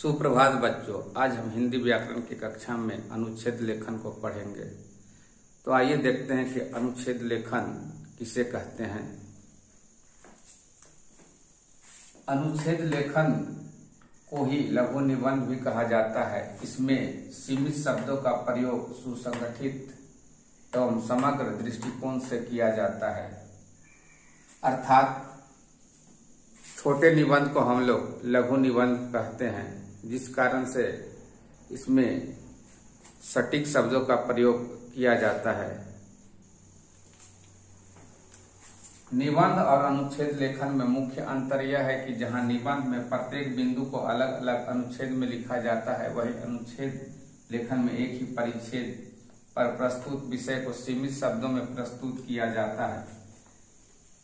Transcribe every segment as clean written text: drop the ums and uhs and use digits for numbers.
सुप्रभात बच्चों, आज हम हिंदी व्याकरण की कक्षा में अनुच्छेद लेखन को पढ़ेंगे। तो आइए देखते हैं कि अनुच्छेद लेखन किसे कहते हैं। अनुच्छेद लेखन को ही लघु निबंध भी कहा जाता है। इसमें सीमित शब्दों का प्रयोग सुसंगठित एवं समग्र दृष्टिकोण से किया जाता है, अर्थात छोटे निबंध को हम लोग लघु निबंध कहते हैं, जिस कारण से इसमें सटीक शब्दों का प्रयोग किया जाता है। निबंध और अनुच्छेद लेखन में मुख्य अंतर यह है कि जहां निबंध में प्रत्येक बिंदु को अलग अलग अनुच्छेद में लिखा जाता है, वही अनुच्छेद लेखन में एक ही परिच्छेद पर प्रस्तुत विषय को सीमित शब्दों में प्रस्तुत किया जाता है।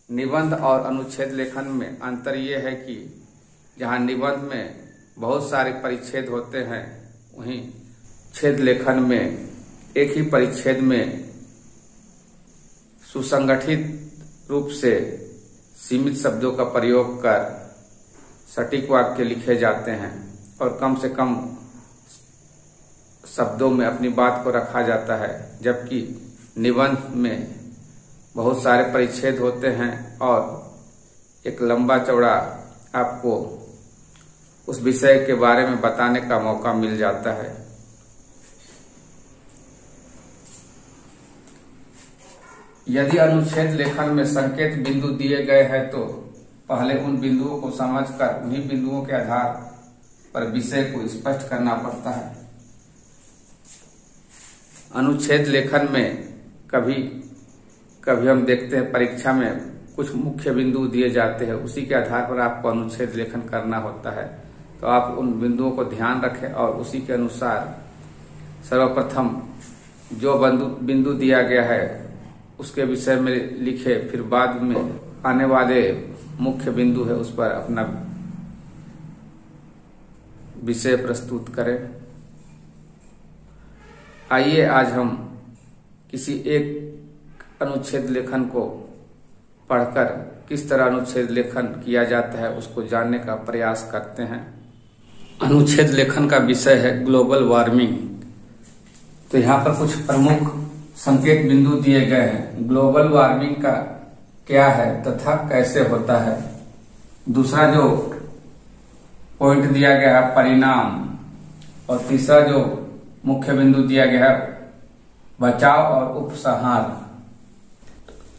निबंध और अनुच्छेद लेखन में अंतर यह है कि जहां निबंध में बहुत सारे परिच्छेद होते हैं, वहीं छेद लेखन में एक ही परिच्छेद में सुसंगठित रूप से सीमित शब्दों का प्रयोग कर सटीक वाक्य लिखे जाते हैं और कम से कम शब्दों में अपनी बात को रखा जाता है, जबकि निबंध में बहुत सारे परिच्छेद होते हैं और एक लंबा चौड़ा आपको उस विषय के बारे में बताने का मौका मिल जाता है। यदि अनुच्छेद लेखन में संकेत बिंदु दिए गए हैं तो पहले उन बिंदुओं को समझकर उन्हीं बिंदुओं के आधार पर विषय को स्पष्ट करना पड़ता है। अनुच्छेद लेखन में कभी कभी हम देखते हैं परीक्षा में कुछ मुख्य बिंदु दिए जाते हैं, उसी के आधार पर आपको अनुच्छेद लेखन करना होता है। तो आप उन बिंदुओं को ध्यान रखें और उसी के अनुसार सर्वप्रथम जो बिंदु दिया गया है उसके विषय में लिखे, फिर बाद में आने वाले मुख्य बिंदु है उस पर अपना विषय प्रस्तुत करें। आइए आज हम किसी एक अनुच्छेद लेखन को पढ़कर किस तरह अनुच्छेद लेखन किया जाता है उसको जानने का प्रयास करते हैं। अनुच्छेद लेखन का विषय है ग्लोबल वार्मिंग। तो यहाँ पर कुछ प्रमुख संकेत बिंदु दिए गए हैं। ग्लोबल वार्मिंग का क्या है तथा कैसे होता है। दूसरा जो पॉइंट दिया गया है परिणाम, और तीसरा जो मुख्य बिंदु दिया गया है बचाव और उपसंहार।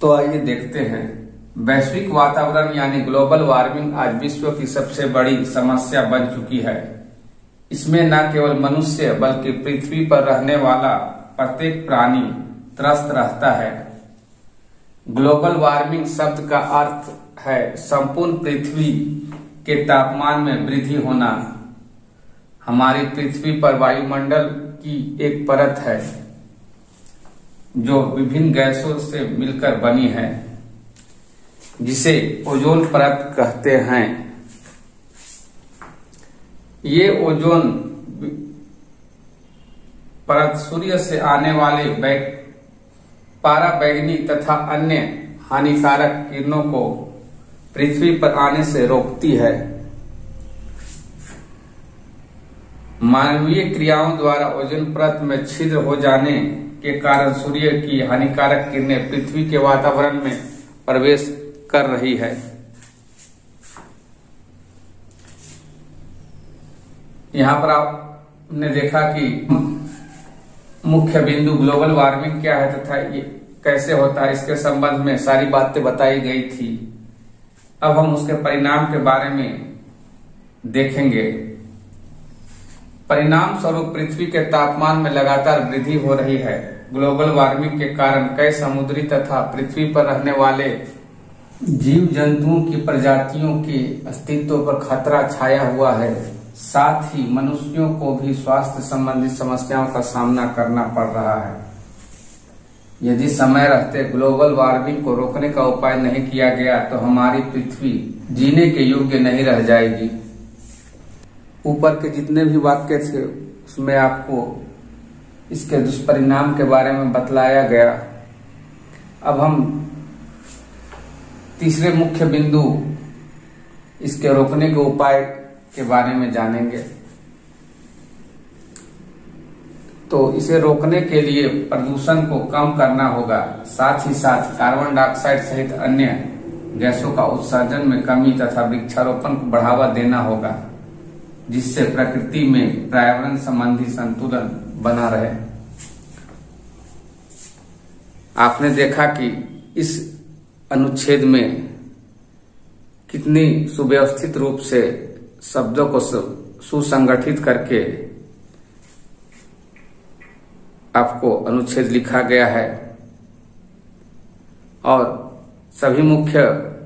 तो आइए देखते हैं। वैश्विक वातावरण यानी ग्लोबल वार्मिंग आज विश्व की सबसे बड़ी समस्या बन चुकी है। इसमें न केवल मनुष्य बल्कि पृथ्वी पर रहने वाला प्रत्येक प्राणी त्रस्त रहता है। ग्लोबल वार्मिंग शब्द का अर्थ है संपूर्ण पृथ्वी के तापमान में वृद्धि होना। हमारी पृथ्वी पर वायुमंडल की एक परत है जो विभिन्न गैसों से मिलकर बनी है, जिसे ओजोन परत कहते हैं। ये ओजोन परत सूर्य से आने वाले पराबैंगनी तथा अन्य हानिकारक किरणों को पृथ्वी पर आने से रोकती है। मानवीय क्रियाओं द्वारा ओजोन परत में छिद्र हो जाने के कारण सूर्य की हानिकारक किरणें पृथ्वी के वातावरण में प्रवेश कर रही है। यहाँ पर आपने देखा कि मुख्य बिंदु ग्लोबल वार्मिंग क्या है तथा ये कैसे होता है, इसके संबंध में सारी बातें बताई गई थी। अब हम उसके परिणाम के बारे में देखेंगे। परिणाम स्वरूप पृथ्वी के तापमान में लगातार वृद्धि हो रही है। ग्लोबल वार्मिंग के कारण कई समुद्री तथा पृथ्वी पर रहने वाले जीव जंतुओं की प्रजातियों के अस्तित्व पर खतरा छाया हुआ है। साथ ही मनुष्यों को भी स्वास्थ्य संबंधी समस्याओं का सामना करना पड़ रहा है। यदि समय रहते ग्लोबल वार्मिंग को रोकने का उपाय नहीं किया गया तो हमारी पृथ्वी जीने के योग्य नहीं रह जाएगी। ऊपर के जितने भी वाक्य थे उसमें आपको इसके दुष्परिणाम के बारे में बतलाया गया। अब हम तीसरे मुख्य बिंदु इसके रोकने के उपाय के बारे में जानेंगे। तो इसे रोकने के लिए प्रदूषण को कम करना होगा। साथ ही साथ कार्बन डाइऑक्साइड सहित अन्य गैसों का उत्सर्जन में कमी तथा वृक्षारोपण को बढ़ावा देना होगा, जिससे प्रकृति में पर्यावरण संबंधी संतुलन बना रहे। आपने देखा कि इस अनुच्छेद में कितनी सुव्यवस्थित रूप से शब्दों को सुसंगठित करके आपको अनुच्छेद लिखा गया है और सभी मुख्य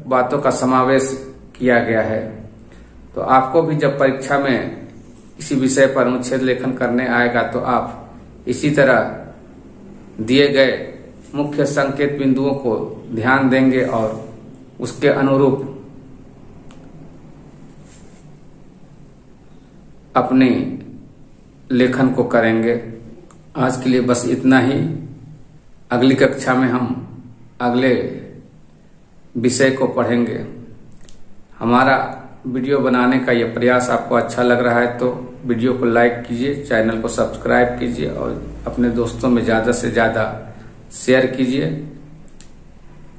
बातों का समावेश किया गया है। तो आपको भी जब परीक्षा में किसी विषय पर अनुच्छेद लेखन करने आएगा तो आप इसी तरह दिए गए मुख्य संकेत बिंदुओं को ध्यान देंगे और उसके अनुरूप अपने लेखन को करेंगे। आज के लिए बस इतना ही। अगली कक्षा में हम अगले विषय को पढ़ेंगे। हमारा वीडियो बनाने का यह प्रयास आपको अच्छा लग रहा है तो वीडियो को लाइक कीजिए, चैनल को सब्सक्राइब कीजिए और अपने दोस्तों में ज़्यादा से ज़्यादा शेयर कीजिए,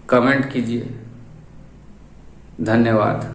कमेंट कीजिए। धन्यवाद।